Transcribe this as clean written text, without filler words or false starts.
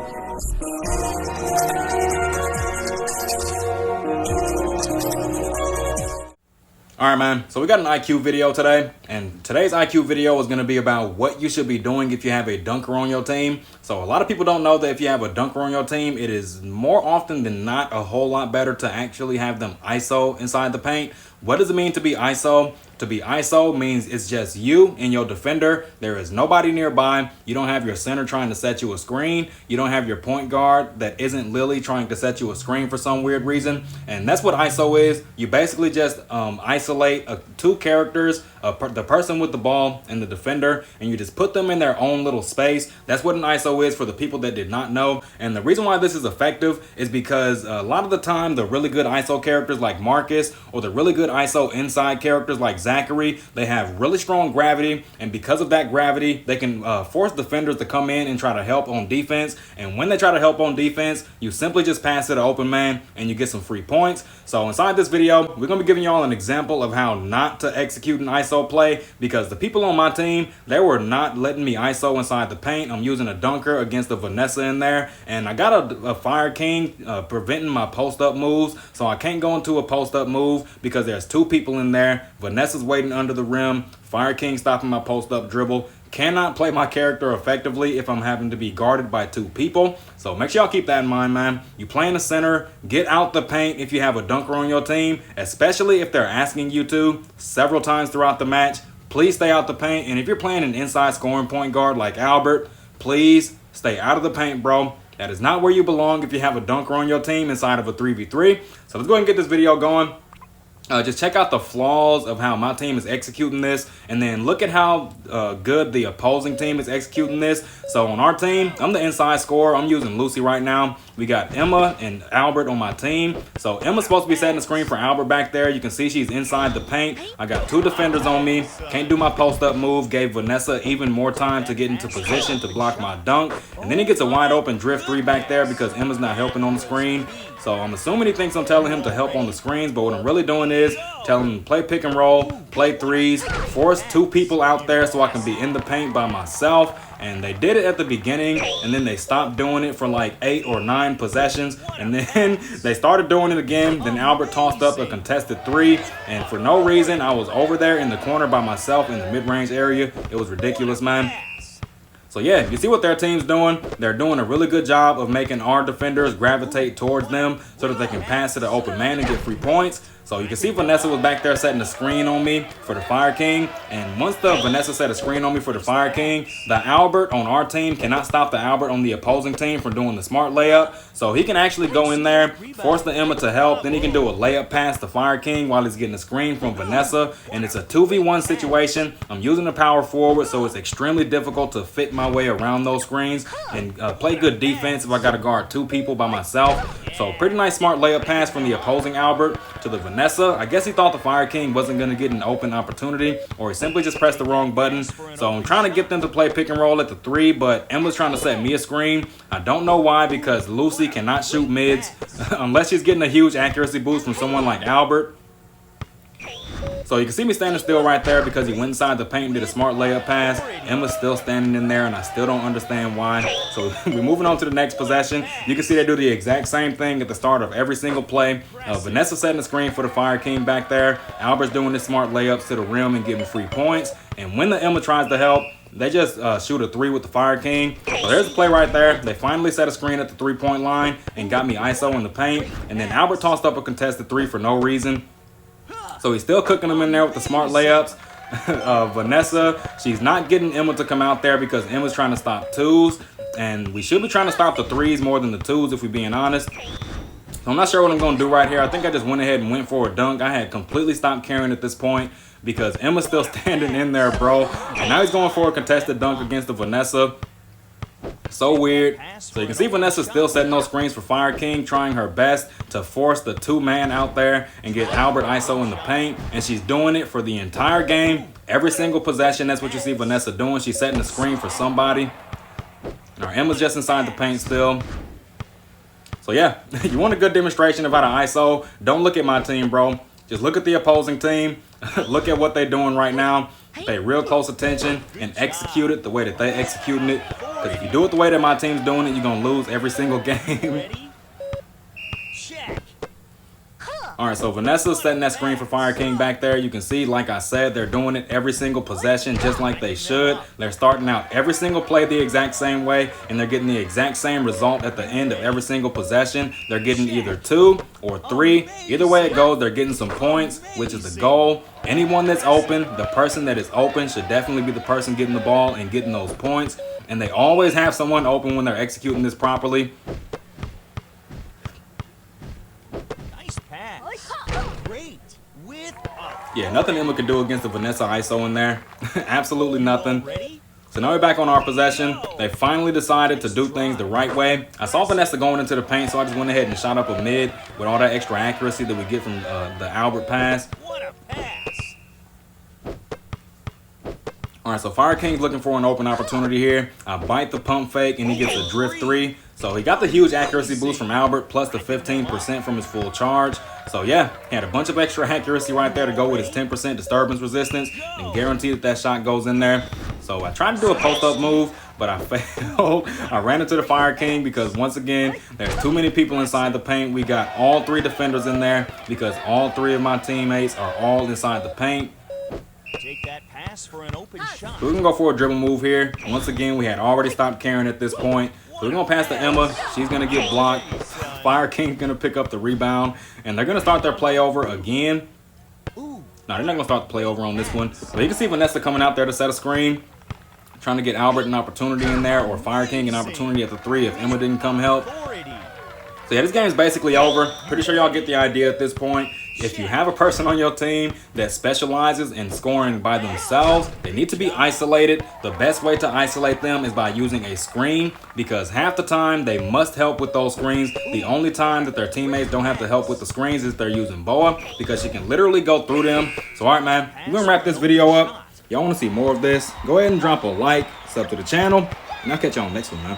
Alright man, so we got an IQ video today, and today's IQ video is going to be about what you should be doing if you have a dunker on your team. So a lot of people don't know that if you have a dunker on your team, it is more often than not a whole lot better to actually have them ISO inside the paint. What does it mean to be ISO? To be ISO means it's just you and your defender. There is nobody nearby. You don't have your center trying to set you a screen. You don't have your point guard that isn't Lily trying to set you a screen for some weird reason. And that's what ISO is. You basically just isolate two characters, the person with the ball and the defender, and you just put them in their own little space. That's what an ISO is for the people that did not know. And the reason why this is effective is because a lot of the time, the really good ISO characters like Marcus or the really good ISO inside characters like Zachary, they have really strong gravity, and because of that gravity, they can force defenders to come in and try to help on defense. And when they try to help on defense, you simply just pass it to open man and you get some free points. So inside this video, we're gonna be giving y'all an example of how not to execute an ISO play, because the people on my team, they were not letting me ISO inside the paint. I'm using a dunker against a Vanessa in there, and I got a Fire King preventing my post-up moves, so I can't go into a post-up move because there's two people in there. Vanessa's waiting under the rim, Fire King stopping my post-up dribble. Cannot play my character effectively if I'm having to be guarded by two people. So make sure y'all keep that in mind, man. You play in the center, get out the paint if you have a dunker on your team, especially if they're asking you to several times throughout the match. Please stay out the paint. And if you're playing an inside scoring point guard like Albert, please stay out of the paint, bro. That is not where you belong if you have a dunker on your team inside of a 3v3. So let's go ahead and get this video going. Just check out the flaws of how my team is executing this, and then look at how good the opposing team is executing this. So on our team, I'm the inside scorer. I'm using Lucy right now. We got Emma and Albert on my team. So Emma's supposed to be setting the screen for Albert back there. You can see she's inside the paint. I got two defenders on me. Can't do my post-up move. Gave Vanessa even more time to get into position to block my dunk. And then he gets a wide open drift three back there because Emma's not helping on the screen. So I'm assuming he thinks I'm telling him to help on the screens, but what I'm really doing is telling him to play pick and roll, play threes, force two people out there so I can be in the paint by myself. And they did it at the beginning, and then they stopped doing it for like 8 or 9 possessions, and then they started doing it again. Then Albert tossed up a contested three, and for no reason, I was over there in the corner by myself in the mid-range area. It was ridiculous, man. So yeah, you see what their team's doing? They're doing a really good job of making our defenders gravitate towards them so that they can pass to the open man and get free points. So you can see Vanessa was back there setting a screen on me for the Fire King. And once the Vanessa set a screen on me for the Fire King, the Albert on our team cannot stop the Albert on the opposing team from doing the smart layup. So he can actually go in there, force the Emma to help. Then he can do a layup pass to Fire King while he's getting a screen from Vanessa. And it's a 2v1 situation. I'm using the power forward, so it's extremely difficult to fit my way around those screens and play good defense if I got to guard two people by myself. So pretty nice smart layup pass from the opposing Albert to the Vanessa. I guess he thought the Fire King wasn't going to get an open opportunity, or he simply just pressed the wrong button. So I'm trying to get them to play pick and roll at the 3, but Emma's trying to set me a screen. I don't know why, because Lucy cannot shoot mids unless she's getting a huge accuracy boost from someone like Albert. So you can see me standing still right there because he went inside the paint and did a smart layup pass. Emma's still standing in there, and I still don't understand why. So we're moving on to the next possession. You can see they do the exact same thing at the start of every single play. Vanessa setting the screen for the Fire King back there. Albert's doing his smart layups to the rim and getting free points. And when the Emma tries to help, they just shoot a 3 with the Fire King. So there's the play right there. They finally set a screen at the 3-point line and got me ISO in the paint. And then Albert tossed up a contested 3 for no reason. So he's still cooking them in there with the smart layups. Vanessa, she's not getting Emma to come out there because Emma's trying to stop 2s. And we should be trying to stop the 3s more than the 2s if we're being honest. So I'm not sure what I'm going to do right here. I think I just went ahead and went for a dunk. I had completely stopped caring at this point because Emma's still standing in there, bro. And now he's going for a contested dunk against the Vanessa. So weird. So you can see Vanessa still setting those screens for Fire King, trying her best to force the 2-man out there and get Albert ISO in the paint. And she's doing it for the entire game. Every single possession, that's what you see Vanessa doing. She's setting the screen for somebody. Now Emma's just inside the paint still. So yeah, you want a good demonstration of how to ISO. Don't look at my team, bro. Just look at the opposing team. Look at what they're doing right now. pay real close attention, and execute it the way that they executing it. Because if you do it the way that my team's doing it, you're going to lose every single game. All right, so Vanessa's setting that screen for Fire King back there. You can see, like I said, they're doing it every single possession just like they should. They're starting out every single play the exact same way, and they're getting the exact same result at the end of every single possession. They're getting either 2 or 3. Either way it goes, they're getting some points, which is the goal. Anyone that's open, the person that is open should definitely be the person getting the ball and getting those points. And they always have someone open when they're executing this properly. Yeah, nothing Emma could do against the Vanessa ISO in there. Absolutely nothing. So now we're back on our possession. They finally decided to do things the right way. I saw Vanessa going into the paint, so I just went ahead and shot up a mid with all that extra accuracy that we get from the Albert pass. All right, so Fire King's looking for an open opportunity here. I bite the pump fake, and he gets a drift 3. So he got the huge accuracy boost from Albert, plus the 15% from his full charge. So yeah, he had a bunch of extra accuracy right there to go with his 10% disturbance resistance and guarantee that that shot goes in there. So I tried to do a post-up move, but I failed. I ran into the Fire King because, once again, there's too many people inside the paint. We got all 3 defenders in there because all 3 of my teammates are all inside the paint. Take that pass for an open shot. So we're going to go for a dribble move here. Once again, we had already stopped caring at this point. So we're going to pass to Emma. She's going to get blocked. Fire King's going to pick up the rebound. And they're going to start their play over again. No, they're not going to start the play over on this one. But you can see Vanessa coming out there to set a screen. Trying to get Albert an opportunity in there, or Fire King an opportunity at the 3 if Emma didn't come help. So yeah, this game's basically over. Pretty sure y'all get the idea at this point. If you have a person on your team that specializes in scoring by themselves, they need to be isolated. The best way to isolate them is by using a screen, because half the time they must help with those screens. The only time that their teammates don't have to help with the screens is they're using Boa, because she can literally go through them. So all right, man, we're gonna wrap this video up. Y'all want to see more of this? Go ahead and drop a like, sub to the channel, and I'll catch y'all on the next one, man.